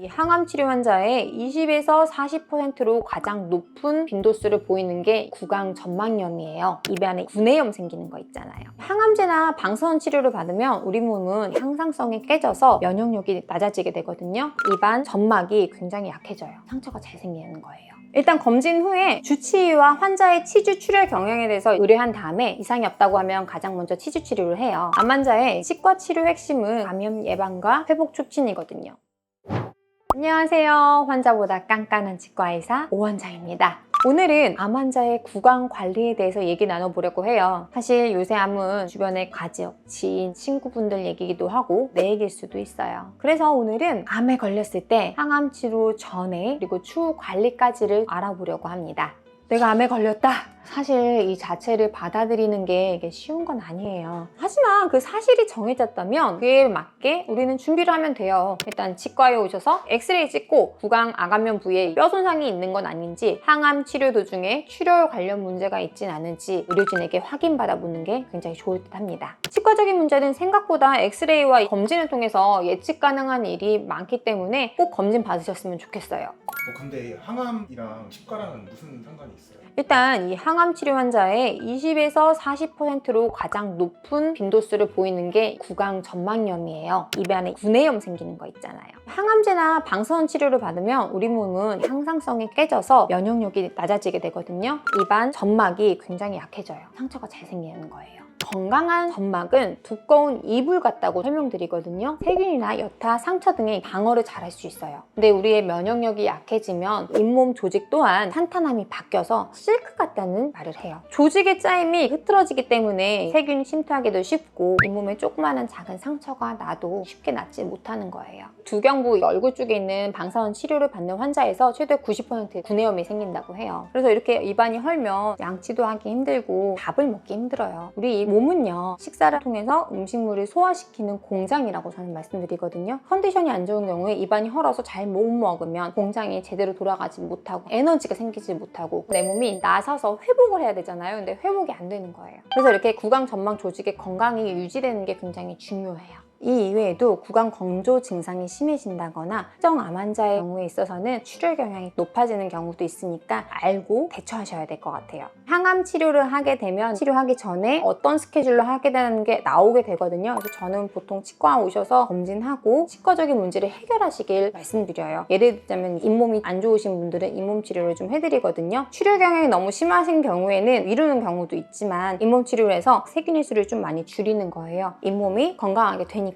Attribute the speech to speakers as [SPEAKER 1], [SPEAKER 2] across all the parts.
[SPEAKER 1] 이 항암 치료 환자의 20에서 40%로 가장 높은 빈도수를 보이는 게 구강 점막염이에요. 입안에 구내염 생기는 거 있잖아요. 항암제나 방사선 치료를 받으면 우리 몸은 항상성이 깨져서 면역력이 낮아지게 되거든요. 입안 점막이 굉장히 약해져요. 상처가 잘 생기는 거예요. 일단 검진 후에 주치의와 환자의 치주 출혈 경향에 대해서 의뢰한 다음에 이상이 없다고 하면 가장 먼저 치주 치료를 해요. 암 환자의 치과 치료 핵심은 감염 예방과 회복 촉진이거든요. 안녕하세요. 환자보다 깐깐한 치과의사 오원장입니다. 오늘은 암 환자의 구강 관리에 대해서 얘기 나눠보려고 해요. 사실 요새 암은 주변의 가족, 지인, 친구분들 얘기기도 하고 내 얘기일 수도 있어요. 그래서 오늘은 암에 걸렸을 때 항암 치료 전에 그리고 추후 관리까지를 알아보려고 합니다. 내가 암에 걸렸다. 사실 이 자체를 받아들이는 게 이게 쉬운 건 아니에요. 하지만 그 사실이 정해졌다면 그에 맞게 우리는 준비를 하면 돼요. 일단 치과에 오셔서 엑스레이 찍고 구강 아감면 부위에 뼈 손상이 있는 건 아닌지, 항암 치료 도중에 출혈 관련 문제가 있진 않은지 의료진에게 확인받아 보는 게 굉장히 좋을 듯 합니다. 치과적인 문제는 생각보다 엑스레이와 검진을 통해서 예측 가능한 일이 많기 때문에 꼭 검진 받으셨으면 좋겠어요.
[SPEAKER 2] 근데 항암이랑 치과랑은 무슨 상관이 있어요?
[SPEAKER 1] 일단 이 항암 치료 환자의 20에서 40%로 가장 높은 빈도수를 보이는 게 구강 점막염이에요. 입안에 구내염 생기는 거 있잖아요. 항암제나 방사선 치료를 받으면 우리 몸은 항상성이 깨져서 면역력이 낮아지게 되거든요. 입안 점막이 굉장히 약해져요. 상처가 잘 생기는 거예요. 건강한 점막은 두꺼운 이불 같다고 설명드리거든요. 세균이나 여타, 상처 등의 방어를 잘할 수 있어요. 근데 우리의 면역력이 약해지면 잇몸 조직 또한 탄탄함이 바뀌어서 실크 같다는 말을 해요. 조직의 짜임이 흐트러지기 때문에 세균이 침투하기도 쉽고 잇몸에 조그마한 작은 상처가 나도 쉽게 낫지 못하는 거예요. 두경부 얼굴 쪽에 있는 방사선 치료를 받는 환자에서 최대 90% 구내염이 생긴다고 해요. 그래서 이렇게 입안이 헐면 양치도 하기 힘들고 밥을 먹기 힘들어요. 우리 몸은요, 식사를 통해서 음식물을 소화시키는 공장이라고 저는 말씀드리거든요. 컨디션이 안 좋은 경우에 입안이 헐어서 잘 못 먹으면 공장이 제대로 돌아가지 못하고 에너지가 생기지 못하고 내 몸이 나서서 회복을 해야 되잖아요. 근데 회복이 안 되는 거예요. 그래서 이렇게 구강 점막 조직의 건강이 유지되는 게 굉장히 중요해요. 이 이외에도 구강 건조 증상이 심해진다거나 특정 암 환자의 경우에 있어서는 출혈 경향이 높아지는 경우도 있으니까 알고 대처하셔야 될 것 같아요. 항암 치료를 하게 되면 치료하기 전에 어떤 스케줄로 하게 되는 게 나오게 되거든요. 그래서 저는 보통 치과 오셔서 검진하고 치과적인 문제를 해결하시길 말씀드려요. 예를 들자면 잇몸이 안 좋으신 분들은 잇몸 치료를 좀 해드리거든요. 출혈 경향이 너무 심하신 경우에는 미루는 경우도 있지만 잇몸 치료를 해서 세균 일수를 좀 많이 줄이는 거예요. 잇몸이 건강하게 되니까요.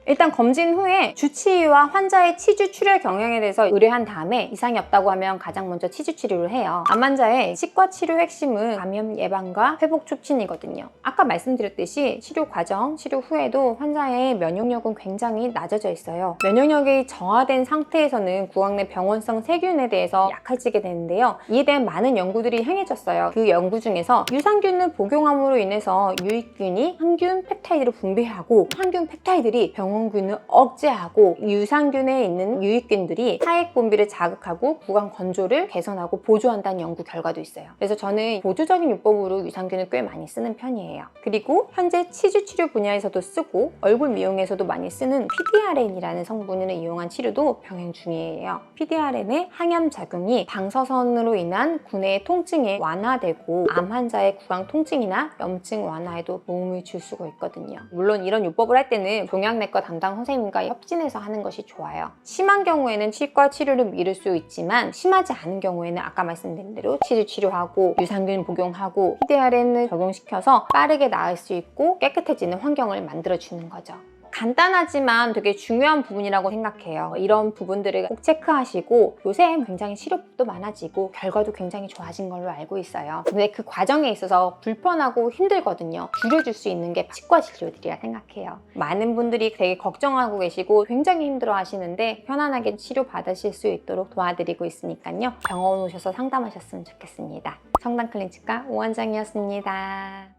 [SPEAKER 1] 일단 검진 후에 주치의와 환자의 치주 출혈 경향에 대해서 의뢰한 다음에 이상이 없다고 하면 가장 먼저 치주 치료를 해요. 암 환자의 치과 치료 핵심은 감염 예방과 회복 촉진이거든요. 아까 말씀드렸듯이 치료 과정, 치료 후에도 환자의 면역력은 굉장히 낮아져 있어요. 면역력이 저하된 상태에서는 구강 내 병원성 세균에 대해서 약해지게 되는데요. 이에 대한 많은 연구들이 행해졌어요. 그 연구 중에서 유산균을 복용함으로 인해서 유익균이 항균 펩타이드를 분비하고 항균 펩타이드들이 병원균을 억제하고 유산균에 있는 유익균들이 하액 분비를 자극하고 구강 건조를 개선하고 보조한다는 연구 결과도 있어요. 그래서 저는 보조적인 요법으로 유산균을 꽤 많이 쓰는 편이에요. 그리고 현재 치주 치료 분야에서도 쓰고 얼굴 미용에서도 많이 쓰는 PDRN이라는 성분을 이용한 치료도 병행 중이에요. PDRN의 항염 작용이 방사선으로 인한 구내 통증에 완화되고 암 환자의 구강 통증이나 염증 완화에도 도움을 줄 수가 있거든요. 물론 이런 요법을 할 때는 종양내과 담당 선생님과 협진해서 하는 것이 좋아요. 심한 경우에는 치과 치료를 미룰 수 있지만 심하지 않은 경우에는 아까 말씀드린 대로 치주 치료하고 유산균 복용하고 PDRN을 적용시켜서 빠르게 나을 수 있고 깨끗해지는 환경을 만들어주는 거죠. 간단하지만 되게 중요한 부분이라고 생각해요. 이런 부분들을 꼭 체크하시고 요새 굉장히 치료법도 많아지고 결과도 굉장히 좋아진 걸로 알고 있어요. 근데 그 과정에 있어서 불편하고 힘들거든요. 줄여줄 수 있는 게 치과 진료들이라 생각해요. 많은 분들이 되게 걱정하고 계시고 굉장히 힘들어 하시는데 편안하게 치료 받으실 수 있도록 도와드리고 있으니까요. 병원 오셔서 상담하셨으면 좋겠습니다. 성당클리닉과 오원장이었습니다.